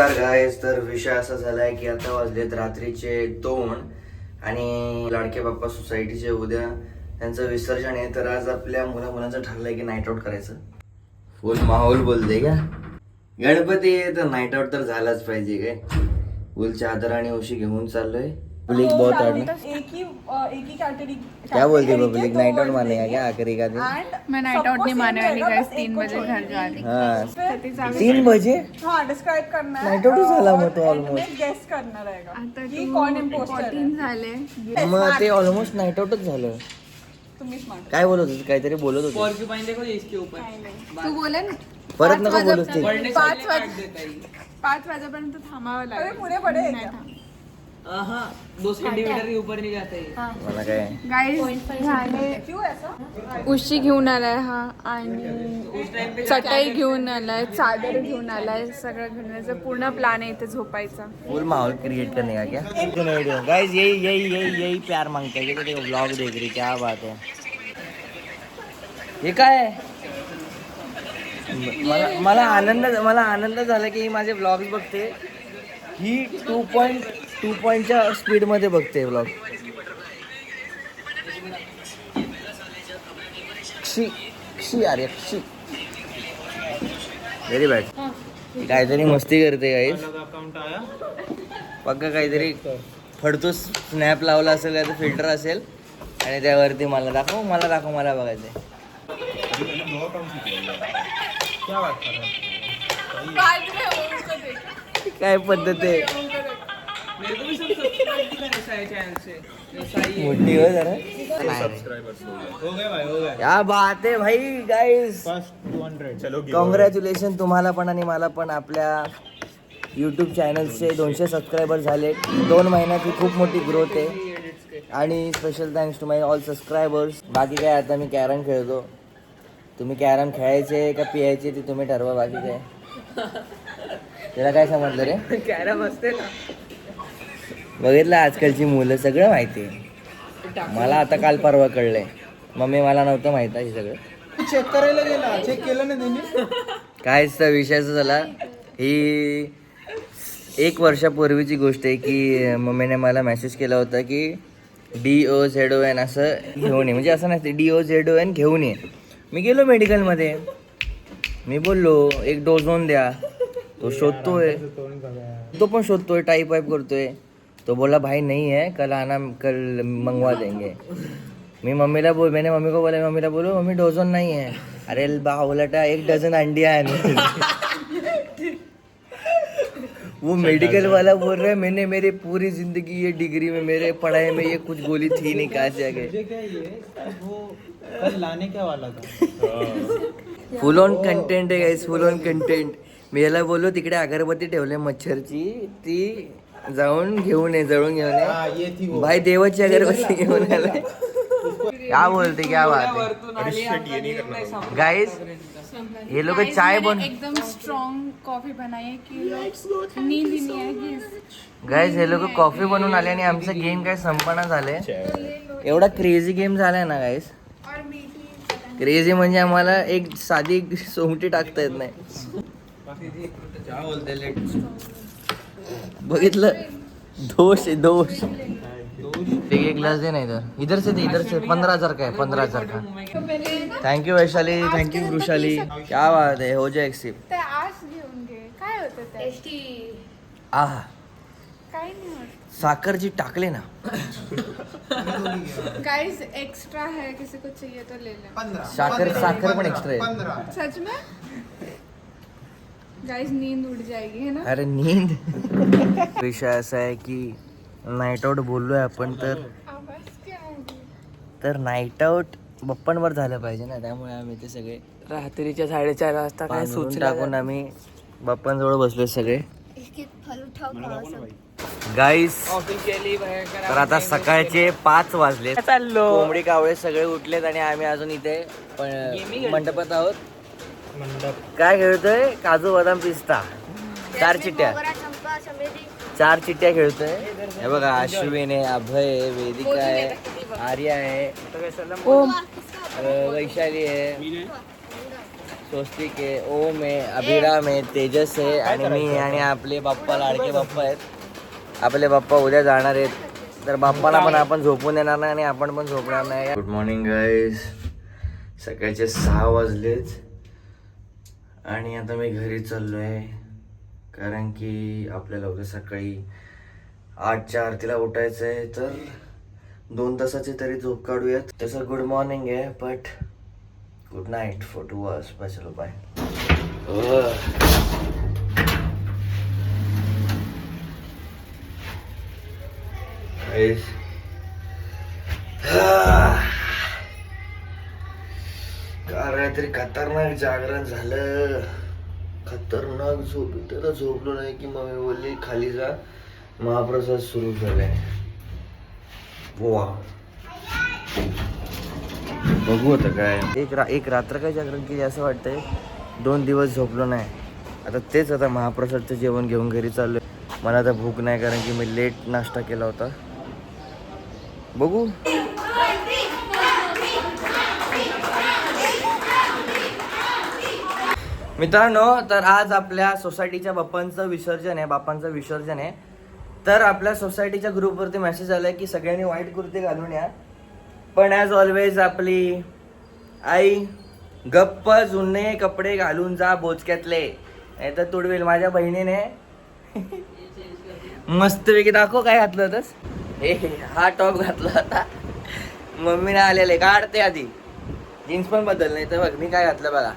नमस्कार गाईज. तर विषय असा झालाय की आता वाजलेत रात्रीचे 2 आणि लाडके बाप्पा सोसायटीचे उद्या त्यांचं विसर्जन आहे. तर आज आपल्या मुलांचं ठरलंय की नाईट आउट करायचं. फुल माहोल बोलते का गणपती आहे तर नाईट आउट तर झालाच पाहिजे. काय फुल चादर आणि उशी घेऊन चाललोय. पब्लिक बहुत एक ही कैटेगरी क्या बोलती पब्लिक नाइट आउट मानेगा क्या आखिरी का दिन? मैं नाइट आउट नहीं मानने वाली गाइस. 3 बजे घर जा रही. हाँ 3 बजे हाँ डिस्क्राइब करना है. नाइट आउट झाला मग तो ऑलमोस्ट. गेस करना रहेगा की कोण इम्पोस्टर झाले. मग ते ऑलमोस्ट नाईट आउटच झालं. तुम्ही स्मार्ट. काय बोलत होते? काहीतरी बोलत होते. पॉर्क्युपाइन देखो इसके ऊपर. तू बोले ना परत नका बोलूच ते. 5 वाजेपर्यंत थांबावं लागेल. अरे पुढे पडे हाँ 2 सेंटीमीटर के ऊपर नहीं जाता है. मला काय गाइस क्यों ऐसा. उशी घेऊन आलाय हा आणि चटाई घेऊन आलाय, चादर घेऊन आलाय, सगळं घेऊन आलाय. पूर्ण प्लान आहे इथे झोपायचा. फुल माहौल क्रिएट करने का क्या? गाइस यही प्यार मांगता है. ये तो व्लॉग देख रही, क्या बात है. हे काय आहे? मला आनंद झाला की ही माझे व्लॉग्स बघते. ही 2.2च्या स्पीड मध्ये बघते व्लॉग. क्षी अरे क्षी व्हेरी बॅड. काहीतरी मस्ती करते गाईस. पक्का काहीतरी फडतो स्नॅप लावला असेल, काय फिल्टर असेल आणि त्यावरती मला दाखव मला बघायचंय. काय पद्धत आहे मेरे को भी सब सब्सक्राइब भी करना है चैनल से. मोठी हो जरा. हो गए भाई, हो गए. क्या बात है भाई गाइस. फर्स्ट 200 चलो. कॉंग्रॅच्युलेशन तुम्हाला पण आणि मला पण. आपल्या यूट्यूब चॅनलचे 200 सबस्क्रायबर झाले. 2 महिन्यात ही खूप मोठी ग्रोथ आहे आणि special thanks to my all subscribers. बाकी काय आता मी कॅरम खेळतो. तुम्ही कॅरम खेळायचे का पियायचे ते तुम्ही ठरवा. बाकी काय त्याला काय समजलं रे. कॅरम असते ना. बघितलं आजकालची मुलं सगळं माहिती आहे. मला आता काल परवा कळलंय. मम्मी मला नव्हतं माहित हे सगळं. चेक करायला गेला, चेक केलं ना त्यांनी. कायच तर विषयाचं झाला. ही 1 वर्षापूर्वीची गोष्ट आहे की मम्मीने मला मेसेज केला होता की DOZON असं घेऊन ये. म्हणजे असं नसते, DOZON घेऊन ये. मी गेलो मेडिकलमध्ये. मी बोललो 1 डोझोन द्या. तो शोधतोय, तो पण शोधतोय, टाईप करतोय. तो बोला भाई नहीं है, कल मंगवा देंगे. मैंने मम्मी को बोला, मम्मीला बोलो मम्मी डोजोन नहीं है. अरे बावलटा 1 डझन अंडिया है. वो मेडिकल वाला बोल रहा है मैंने मेरे पूरी जिंदगी ये डिग्री में मेरे पढ़ाई में ये कुछ गोली थी नहीं. कहाँ से आ गए. मुझे क्या ये वो कल लाने क्या वाला था. फुल ऑन कंटेंट आहे गाईस, फुल ऑन कंटेंट. मी याला बोललो तिकडे अगरबत्ती ठेवले मच्छरची, ती जाऊन घेऊन ये, जळून घेऊन ये थी ये. वो. भाई देवाची अगरबत्ती घेऊन आलाय. क्या बोलते, क्या बात है गाइस. ये लोग चाय एकदम स्ट्रॉंग कॉफी बनाई की नींद ही नहीं आएगी. गाइस हे लोक कॉफी बनवून आले आणि आमचं गेम काय संपना झालंय. एवढा क्रेझी गेम झालाय ना गाइस. क्रेझी म्हणजे आम्हाला एक साधी सोंगटी टाकता येत नाही. क्या बोलते लेट. बघितलं दोष. एक ग्लास दे. नाही तर इधर से 15,000 का है. 15,000 का. Thank you Vaishali, thank you Vrushali. क्या बात है. हो जाए एक्सेप्ट. आज घेऊन घे. काय होतं ते. आहा काय नाही होत. साखर जी टाकले ना. गाइस एक्स्ट्रा है, किसी को चाहिए तो ले लें. साखर पण एक्स्ट्रा आहे. सच में गाइस नींद उड़ जाएगी है ना. अरे नींद. विषय असा आहे की नाईट आउट बोललोय आपण आवाज क्या आहे. तर नाईट आउट बप्पांवर झालं पाहिजे ना. त्यामुळे आम्ही ते सगळे रात्रीच्या 4:30 वाजता काय पांघरून टाकून आम्ही बाप्पांजवळ बसलोय सगळे गाईस. तर आता सकाळचे 5 वाजले. चाललो. कोंबडी कावळे सगळे उठलेत आणि आम्ही अजून इथे मंडपात आहोत. काय खेळतोय. काजू बदाम पिस्ता. 4 चिट्ट्या खेळतोय. हे बघा अश्विन आहे, अभय आहे, वेदिका आहे, आर्या आहे, वैशाली आहे, स्वस्तिक आहे, ओम आहे, अभिराम आहे, तेजस आहे आणि मी आणि आपले बाप्पा लाडके बाप्पा आहेत. आपले बाप्पा उद्या जाणार आहेत तर बाप्पाला पण आपण झोपून देणार नाही आणि आपण पण झोपणार नाही. Good morning guys. सकाळचे 6 वाजलेच आणि आता मी घरी चाललो आहे कारण की आपल्याला उद्या सकाळी 8च्या आरतीला उठायचं आहे. तर 2 तासाची तरी झोप काढूयात. तसं गुड मॉर्निंग आहे but good night for 2 hours. Bye, चलो बाय. काल रात्री खतरनाक जागरण झालं. खतरनाक झोप. तर झोपलो नाही की मम्मी बोलली खाली जा, महाप्रसाद सुरू झालाय. वा, बघू आता काय. एक रात्र काय जागरण केली असं वाटतंय. 2 दिवस झोपलो नाही. आता तेच आता महाप्रसादचं जेवण घेऊन घरी चाललोय. मला आता भूक नाही कारण की मी लेट नाश्ता केला होता. बघू. मित्रांनो, तर आज आपल्या सोसायटीच्या बाप्पांचं विसर्जन आहे. तर आपल्या सोसायटीच्या ग्रुपवरती मेसेज आलाय की सगळ्यांनी व्हाईट कुर्ती घालून या. पण ॲज ऑलवेज आपली आई गप्प जुने कपडे घालून जा बोचक्यातले, नाही तर तुडवेल. माझ्या बहिणीने मस्तपैकी दाखव काय घातलं होतंस. हा टॉप घातला होता. मम्मीने आलेले काढते आधी. जीन्स पण बदल नाही तर बघ मी काय घातलं बघा.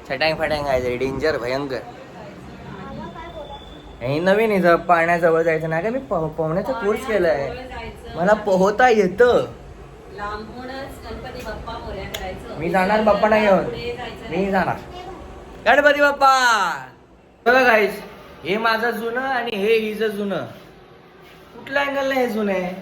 छटांग फटांग आहे, डेंजर भयंकर. हे नवीन इथं पाण्याजवळ जायचं नाही का. मी पोहण्याचा कोर्स केलाय, मला पोहता येतं. मी जाणार बाप्पांना घेऊन. मी जाणार गणपती बाप्पा. बघा गाईस, हे माझं जुनं आणि हे हिचं जुनं. कुठल्या अँगलला हे जुनं आहे.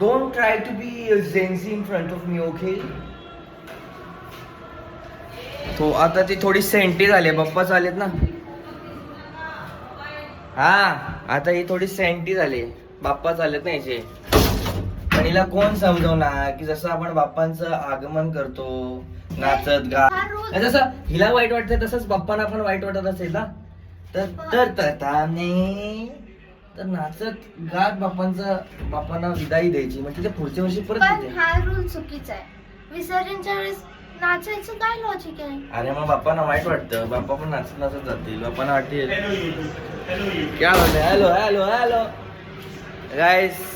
Don't try to be Gen Z in front of me, okay. तो आता ती थोडी सेंटी झाली. बाप्पा चालेत ना. हा, आता ही थोडी सेंटी झाली. बाप्पा चालेत ना याचे. पण हिला कोण समजवणार की जसं आपण बाप्पांचं आगमन करतो नाचत गा, जसं हिला वाईट वाटतंय तसंच बाप्पांना पण वाईट वाटत असेल ना. तर नाचत गात बाप्पांना विदाई द्यायची. म्हणजे ते पुढच्या वर्षी परत येते. हा रूल चुकीचा आहे. विसर्जनच्या वेळेस नाचायचं काय लॉजिक आहे. अरे मग बाप्पांना वाईट वाटतं. बाप्पा पण नाचत नाचत जातील. बाप्पांना वाटेल क्या बोलते. हॅलो हॅलो हॅलो गाईस.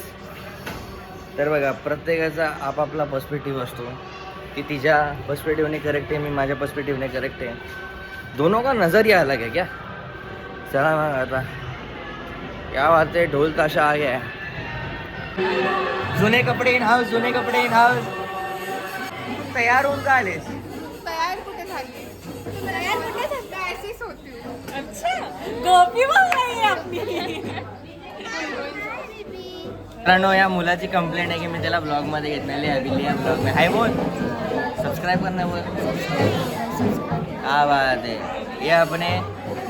तर बघा, प्रत्येकाचा आपापला पर्स्पेक्टिव्ह असतो. ती तिच्या पर्स्पेक्टिव्हने करेक्ट आहे, मी माझ्या पर्स्पेक्टिव्हने करेक्ट आहे. दोनों का नजरिया अलग है क्या. चला मग आता क्या बात है. ढोल ताशा आ गया. जुने कपडे इन हाऊस, जुने कपडे इन हाऊस. तयार होऊन का आलेस. तयार कुठे झाली. तयार कुठे झाली. ऐसीच होती. अच्छा, गोपी बोल रही है अपनी. मित्रांनो, या मुलाची कंप्लेंट आहे की मी त्याला ब्लॉग मध्ये घेत नाही. लिया ब्लॉग में हाय बोल. सब्सक्राइब करना बोल. हाँ बात है. ये अपने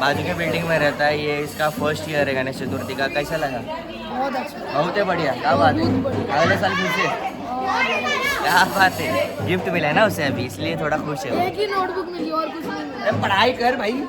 बाजू के बिल्डिंग में रहता है. ये इसका फर्स्ट ईयर है गणेश चतुर्थी का. कैसा लगा. बहुत अच्छा. बहुत ही बढ़िया. क्या बात है. अगले साल फिर से. क्या बात है. गिफ्ट मिला है ना उसे अभी, इसलिए थोड़ा खुश है. एक ही नोटबुक मिली और कुछ नहीं मिला. अरे पढ़ाई कर भाई.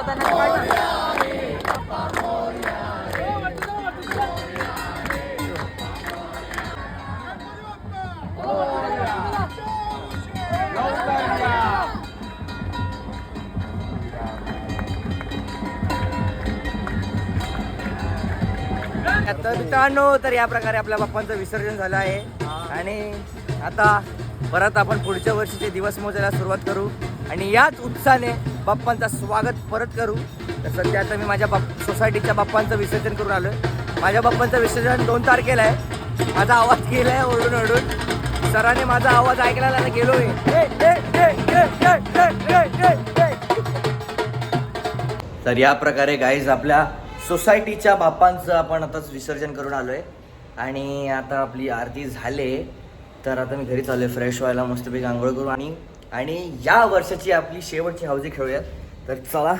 तर मित्रांनो, तर या प्रकारे आपल्या बाप्पांचं विसर्जन झालं आहे आणि आता परत आपण पुढच्या वर्षीचे दिवस मोजायला सुरुवात करू आणि याच उत्साहाने बाप्पांचं स्वागत परत करू. तर सध्या आता मी माझ्या सोसायटीच्या बाप्पांचं विसर्जन करून आलो आहे. माझ्या बाप्पांचं विसर्जन 2 तारखेला आहे. माझा आवाज गेला आहे ओरडून ओरडून. सरांनी माझा आवाज ऐकला गेलो तर या प्रकारे गाईज आपल्या सोसायटीच्या बाप्पांचं आपण आताच विसर्जन करून आलो आहे आणि आता आपली आरती झाले. तर आता मी घरी चाललो आहे फ्रेश व्हायला, मस्तपैकी आंघोळ करू आणि या वर्षाची आपली शेवटची हौजी खेळूयात. तर चला.